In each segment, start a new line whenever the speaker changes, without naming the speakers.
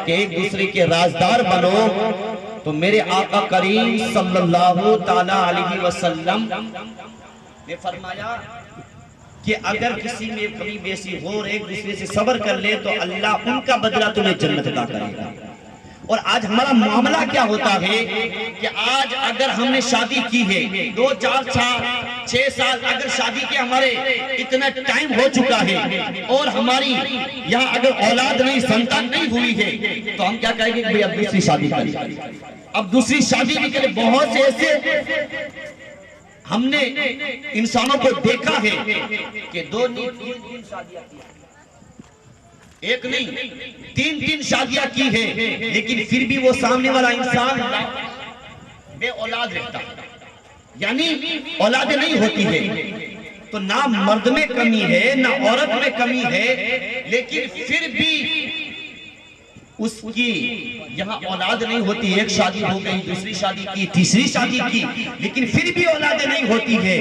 کہ ایک دوسرے کے رازدار بنو، تو میرے آقا کریم صلی اللہ تعالی علیہ وسلم نے فرمایا کہ اگر کسی میں کمی بیسی ہو اور ایک دوسرے سے صبر کر لے تو اللہ ان کا بدلہ تمہیں جنت عطا کرے گا۔ اور آج ہمارا معاملہ کیا ہوتا ہے کہ آج اگر ہم نے شادی کی ہے 2 4 6 سال اگر شادی کے ہمارے اتنا ٹائم ہو چکا ہے اور ہماری یہاں اگر اولاد نہیں سنتان نہیں ہوئی ہے تو ہم کیا کہیں گے کہ اب دوسری شادی کریں، اب دوسری شادی بھی کریں۔ بہت سے ایسے ہم نے انسانوں کو دیکھا ہے کہ 2 نہیں 3 شادیاں کی، ایک نہیں 3 شادیاں کی ہیں، لیکن پھر بھی وہ سامنے والا انسان بے اولاد رہتا ہے، یعنی اولادیں نہیں ہوتی ہے۔ تو نہ مرد میں کمی ہے نہ عورت میں کمی ہے، لیکن پھر بھی اس کی یہاں اولاد نہیں ہوتی۔ ایک شادی ہو گئی، دوسری شادی کی، تیسری شادی کی، لیکن پھر بھی اولادیں نہیں ہوتی ہے۔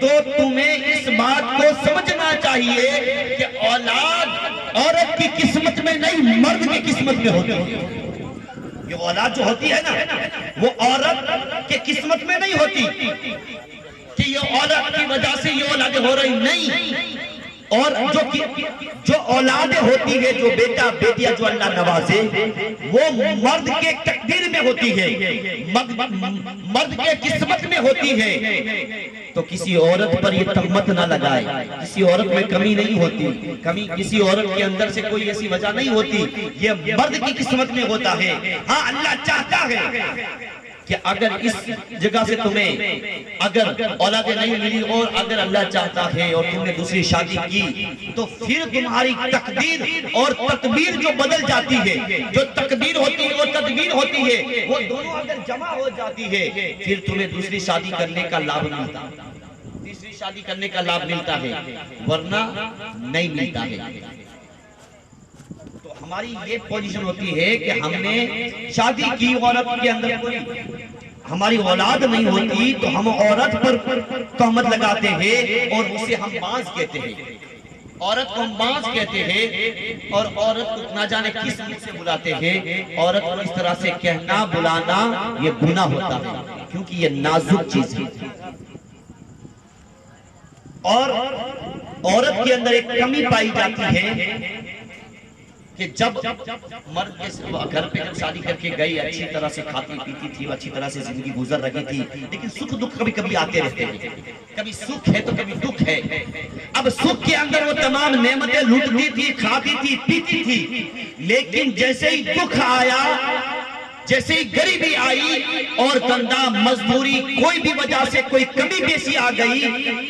تو تمہیں اس بات کو سمجھنا چاہیے کہ اولاد عورت کی قسمت میں نہیں مرد کی قسمت میں ہوتی ہے۔ یہ اولاد جو ہوتی ہے نا وہ عورت کے قسمت میں نہیں ہوتی کہ یہ عورت کی وجہ سے یہ اولادیں ہو رہی، نہیں۔ اور جو اولادیں ہوتی ہے، جو بیٹا بیٹیاں جو اللہ نوازے، وہ مرد کے تقدیر میں ہوتی ہے، مرد کے قسمت میں ہوتی ہے۔ تو کسی عورت پر یہ تہمت نہ لگائے، کسی عورت میں کمی نہیں ہوتی، کمی کسی عورت کے اندر سے کوئی ایسی وجہ نہیں ہوتی، یہ مرد کی قسمت میں ہوتا ہے۔ ہاں اللہ چاہتا ہے کہ اگر اس جگہ سے تمہیں اگر اولادیں نہیں ملی اور اگر اللہ چاہتا ہے اور تم نے دوسری شادی کی تو پھر تمہاری تقدیر اور تدبیر جو بدل جاتی ہے، جو تقدیر ہوتی ہے اور تدبیر ہوتی ہے، وہ دونوں اگر جمع ہو جاتی ہے پھر تمہیں دوسری شادی کرنے کا لابھ ملتا ہے، تیسری شادی کرنے کا لابھ ملتا ہے، ورنہ نہیں ملتا ہے۔ ہماری یہ پوزیشن ہوتی ہے کہ ہم نے شادی کی، عورت کے اندر کوئی ہماری اولاد نہیں ہوتی تو ہم عورت پر تہمت لگاتے ہیں اور اسے ہم باز کہتے ہیں، عورت کو ہم باز کہتے ہیں اور عورت کو نہ جانے کس منہ سے بلاتے ہیں۔ عورت کو اس طرح سے کہنا بلانا یہ گناہ ہوتا ہے کیونکہ یہ نازک چیز ہے۔ اور عورت کے اندر ایک کمی پائی جاتی ہے کہ جب مرد کے گھر پہ جب شادی کر کے گئی، اچھی طرح سے کھاتی پیتی تھی، اچھی طرح سے زندگی گزر رہی تھی، لیکن سکھ دکھ کبھی کبھی آتے رہتے ہیں، کبھی سکھ ہے تو کبھی دکھ ہے۔ اب سکھ کے اندر وہ تمام نعمتیں لوٹتی تھی، کھاتی تھی، پیتی تھی، لیکن جیسے ہی دکھ آیا، جیسے ہی غریبی آئی اور دندہ مزدوری کوئی بھی وجہ سے کوئی کمی بیسی آ گئی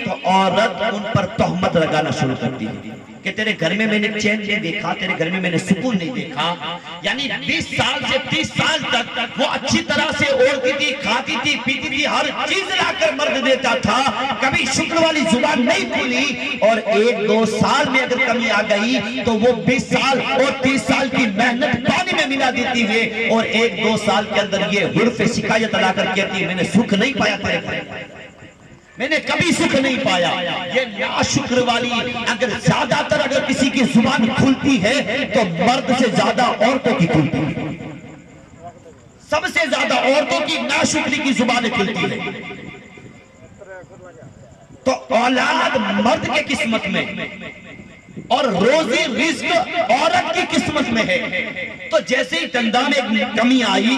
تو عورت ان پر تہمت لگانا شروع کرتی ہے کہ تیرے گھر میں میں نے چین نہیں دیکھا، تیرے گھر میں میں نے سکون نہیں دیکھا۔ یعنی 20 سال سے 30 سال تک وہ اچھی طرح سے اوڑھتی تھی، کھاتی تھی، پیتی تھی، ہر چیز لا کر مرد دیتا تھا، کبھی شکر والی زبان نہیں کھلی، اور 1-2 سال میں اگر کمی آ گئی تو وہ 20 سال اور 30 سال کی محنت پانی میں ملا دیتی ہے اور 1-2 سال کے اندر یہ حرف شکایت لا کر کہتی ہے میں نے سکھ نہیں پایا تیرے گھر، میں نے کبھی سکھ نہیں پایا۔ یہ ناشکر والی اگر زیادہ تر اگر کسی کی زبان کھلتی ہے تو مرد سے زیادہ عورتوں کی کھلتی ہے، سب سے زیادہ عورتوں کی ناشکری کی زبانیں کھلتی ہے۔ تو اولاد مرد کے قسمت میں اور روزی رزق عورت کی قسمت میں ہے۔ تو جیسے ہی دندہ میں کمی آئی،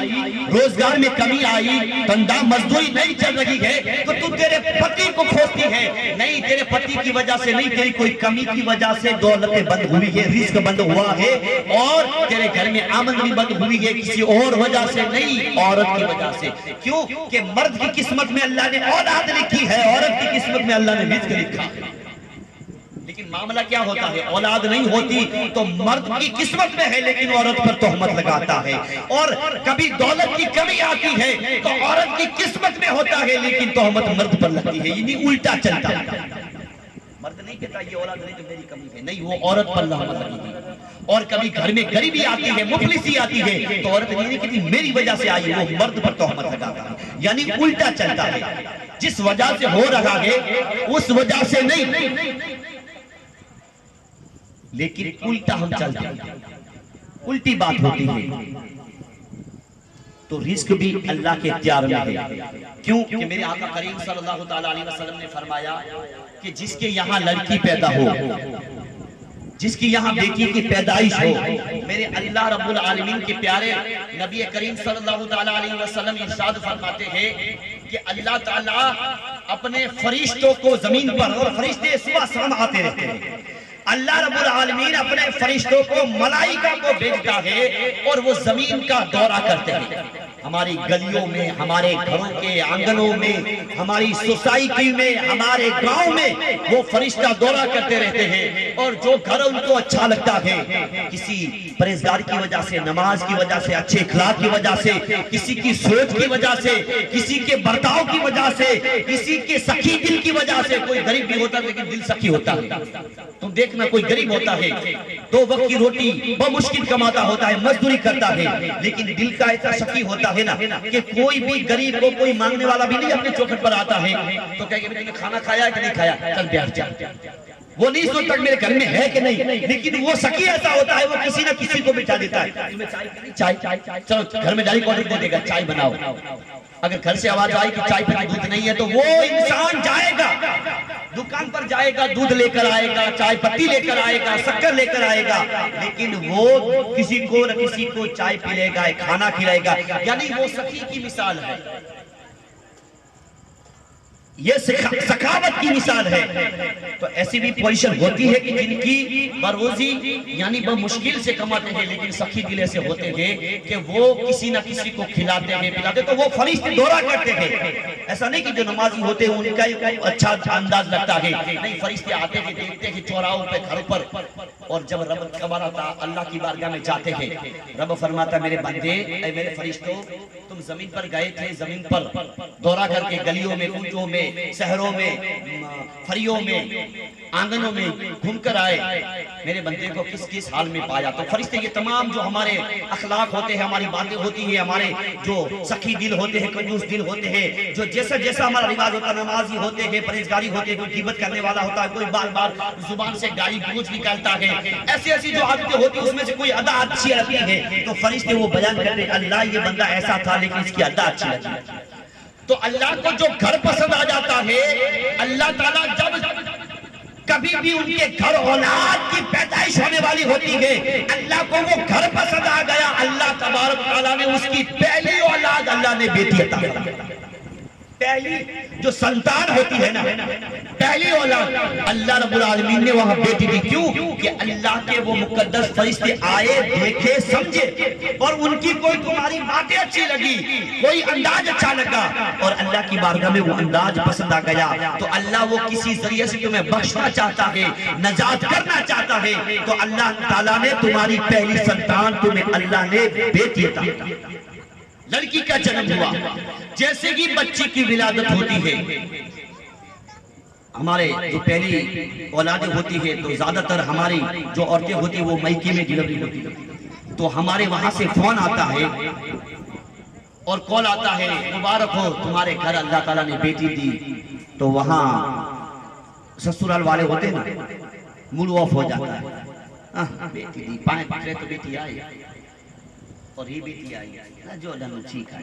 روزگار میں کمی آئی، دندہ مزدوری نہیں چل رہی ہے تو تو تیرے پتی کو کھوجتی ہے، نہیں تیرے پتی کی وجہ سے نہیں، تیری کوئی کمی کی وجہ سے دولتیں بند ہوئی ہے، رزق بند ہوا ہے اور تیرے گھر میں آمدنی بند ہوئی ہے، کسی اور وجہ سے نہیں، عورت کی وجہ سے۔ کیوں کہ مرد کی قسمت میں اللہ نے اولاد لکھی ہے، عورت کی قسمت میں اللہ نے رزق لکھا ہے۔ لیکن معاملہ کیا ہوتا ہے، اولاد نہیں ہوتی تو مرد کی قسمت میں ہے لیکن عورت پر تہمت لگاتا ہے، اور کبھی دولت کی کمی آتی ہے تو عورت کی قسمت میں ہوتا ہے لیکن تہمت مرد پر لگتی ہے، یعنی الٹا چلتا ہے۔ مرد نہیں کہتا یہ اولاد نہیں تو میری کمی ہے، نہیں، وہ عورت پر تہمت لگی تھی۔ اور کبھی گھر میں غریبی آتی ہے، مفلسی آتی ہے تو عورت نہیں کہتی میری وجہ سے آئی، وہ مرد پر تہمت لگاتا ہے، یعنی الٹا چلتا ہے۔ جس وجہ سے ہو رہا ہے اس وجہ سے نہیں، لیکن الٹا ہم چلتے ہیں۔ الٹی بات ہوتی ہے تو رزق بھی اللہ کے اختیار میں ہے. کیوں کہ میرے آقا کریم صلی اللہ تعالیٰ علیہ وسلم نے فرمایا کہ جس کے یہاں لڑکی پیدا ہو، جس کی یہاں بیٹی کی پیدائش ہو، میرے اللہ رب العالمین کے پیارے نبی کریم صلی اللہ تعالیٰ علیہ وسلم ارشاد فرماتے ہیں کہ اللہ تعالیٰ اپنے فرشتوں کو زمین پر، اور فرشتے صبح شام آتے رہتے ہیں، اللہ رب العالمین اپنے فرشتوں کو ملائکہ کو بھیجتا ہے اور وہ زمین کا دورہ کرتے ہیں. ہماری گلیوں میں، ہمارے گھروں کے آنگنوں میں، ہماری سوسائٹی میں، ہمارے گاؤں میں وہ فرشتہ دورہ کرتے رہتے ہیں، اور جو گھر ان کو اچھا لگتا ہے، کسی پرہیزگار کی وجہ سے، نماز کی وجہ سے، اچھے اخلاق کی وجہ سے، کسی کی سوچ کی وجہ سے، کسی کے برتاؤ کی وجہ سے، کسی کے سخی دل کی وجہ سے. کوئی غریب بھی ہوتا ہے لیکن دل سخی ہوتا ہے. تم دیکھنا کوئی غریب ہوتا ہے، 2 وقت کی روٹی بمشکل کماتا ہوتا ہے، مزدوری کرتا ہے، لیکن دل کا ایسا سخی ہوتا ہے نا کہ کوئی بھی غریب کو کوئی مانگنے والا بھی نہیں اپنے چوکھٹ پر آتا ہے تو کہے کہ نے کھانا کھایا ہے کہ نہیں کھایا، چل بیٹھ جا. وہ نہیں سوچتا میرے گھر میں ہے کہ نہیں، لیکن وہ سخی ایسا ہوتا ہے وہ کسی نہ کسی کو بٹھا دیتا ہے. چائے، چلو گھر میں ڈالی پاؤڈر دے دے گا، چائے بناؤ. اگر گھر سے آواز آئی کہ چائے پہ دودھ نہیں ہے تو وہ انسان جائے گا، دکان پر جائے گا، دودھ لے کر آئے گا، چائے پتی لے کر آئے گا، شکر لے کر آئے گا، لیکن وہ کسی کو نہ کسی کو چائے پلائے گا، کھانا کھلائے گا. یعنی وہ سخی کی مثال ہے، یہ سخاوت کی مثال ہے. تو ایسی بھی پوزیشن ہوتی ہے کہ جن کی بروزی یعنی وہ مشکل سے کماتے ہیں لیکن سخی دل ایسے ہوتے ہیں کہ وہ کسی نہ کسی کو کھلاتے ہیں، پلاتے، تو وہ فرشتے دورہ کرتے ہیں. ایسا نہیں کہ جو نمازی ہوتے ہیں ان کا اچھا انداز لگتا ہے، نہیں، فرشتے آتے ہیں، دیکھتے ہیں چوراہوں پہ، گھروں پر. اور جب رب تبارک اللہ کی بارگاہ میں جاتے ہیں، رب فرماتا میرے بندے، اے میرے فرشتوں، تم زمین پر گئے تھے، زمین پر دورہ کر کے گلیوں میں، کوچوں میں، شہروں میں، فریوں میں، آنگنوں میں گھوم کر آئے، میرے بندے کو کس کس حال میں پایا. تو فرشتے یہ تمام جو ہمارے اخلاق ہوتے ہیں، ہماری باتیں ہوتی ہیں، ہمارے جو سخی دل ہوتے ہیں، کنجوس دل ہوتے ہیں، جو جیسا جیسا ہمارا رواج ہوتا ہے، نمازی ہوتے ہیں، پرہیزگاری ہوتے ہیں، کوئی غیبت کرنے والا ہوتا ہے، کوئی بار بار زبان سے گالی گلوچ نکالتا ہے، ایسی ایسی جو عادتیں ہوتی ہیں اس میں سے کوئی ادا اچھی لگتی ہے تو فرشتے وہ بیان کرتے ہیں اللہ یہ بندہ ایسا تھا لیکن اس کی ادا اچھی لگتی. تو اللہ کو جو گھر پسند آ جاتا ہے، اللہ تعالیٰ جب کبھی بھی ان کے گھر اولاد کی پیدائش ہونے والی ہوتی ہے، اللہ کو وہ گھر پسند آ گیا، اللہ تبارک تعالیٰ نے اس کی پہلی اولاد اللہ نے بیٹی عطا فرمائی. پہلی جو سنتان ہوتی ہے نا، پہلی اولاد اللہ رب العالمین نے وہاں بیٹی دی. کیوں کہ اللہ کے وہ مقدس فرشتے آئے، دیکھے، سمجھے، اور ان کی کوئی تمہاری باتیں اچھی لگی، کوئی انداز اچھا لگا، اور اللہ کی بارگاہ میں وہ انداز پسند آ گیا تو اللہ وہ کسی ذریعے سے تمہیں بخشنا چاہتا ہے، نجات کرنا چاہتا ہے. تو اللہ تعالیٰ نے تمہاری پہلی سنتان تمہیں اللہ نے بیٹی عطا کی. لڑکی کا جنم ہوا، جیسے ہی بچی کی ولادت ہوتی ہے، ہمارے جو پہلی اولادیں ہوتی ہے تو زیادہ تر ہماری جو عورتیں ہوتی ہیں وہ میکے میں ڈلیوری ہوتی ہے، تو ہمارے وہاں سے فون آتا ہے اور کال آتا ہے مبارک ہو تمہارے گھر اللہ تعالیٰ نے بیٹی دی. تو وہاں سسرال والے ہوتے ہیں نا، موڈ آف ہو جاتا ہے، بیٹی دی، پائیں پکڑے تو بیٹی آئی اور یہ بیٹی آئی، جو اللہ ٹھیک ہے،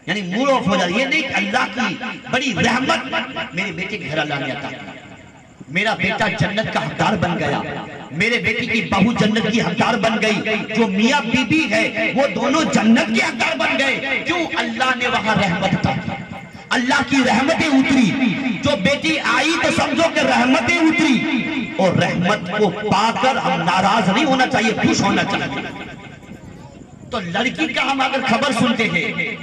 یعنی موڈ آف ہو جاتا. یہ نہیں کہ اللہ کی بڑی رحمت میرے بیٹے کے گھر اللہ نے عطا کی، میرا بیٹا جنت کا حقدار بن گیا، میرے بیٹی کی بہو جنت کی حقدار بن گئی، جو میاں بی بی ہے وہ دونوں جنت کے حقدار بن گئے. کیوں؟ اللہ نے وہاں رحمت عطا کی، اللہ کی رحمتیں اتری. جو بیٹی آئی تو سمجھو کہ رحمتیں اتری، اور رحمت کو پا کر ہم ناراض نہیں ہونا چاہیے، خوش ہونا چاہیے. تو لڑکی کا ہم اگر خبر سنتے ہیں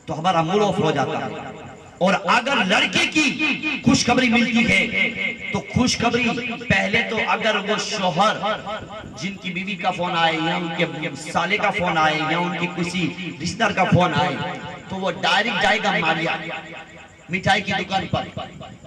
تو ہمارا موڈ آف ہو جاتا ہے، اور اگر لڑکی کی خوشخبری ملتی ہے تو خوشخبری پہلے تو اگر وہ شوہر جن کی بیوی کا فون آئے یا ان کے سالے کا فون آئے یا ان کی کسی رشتہ دار کا فون آئے تو وہ ڈائریکٹ جائے گا ماریا مٹھائی کی دکان پر،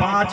5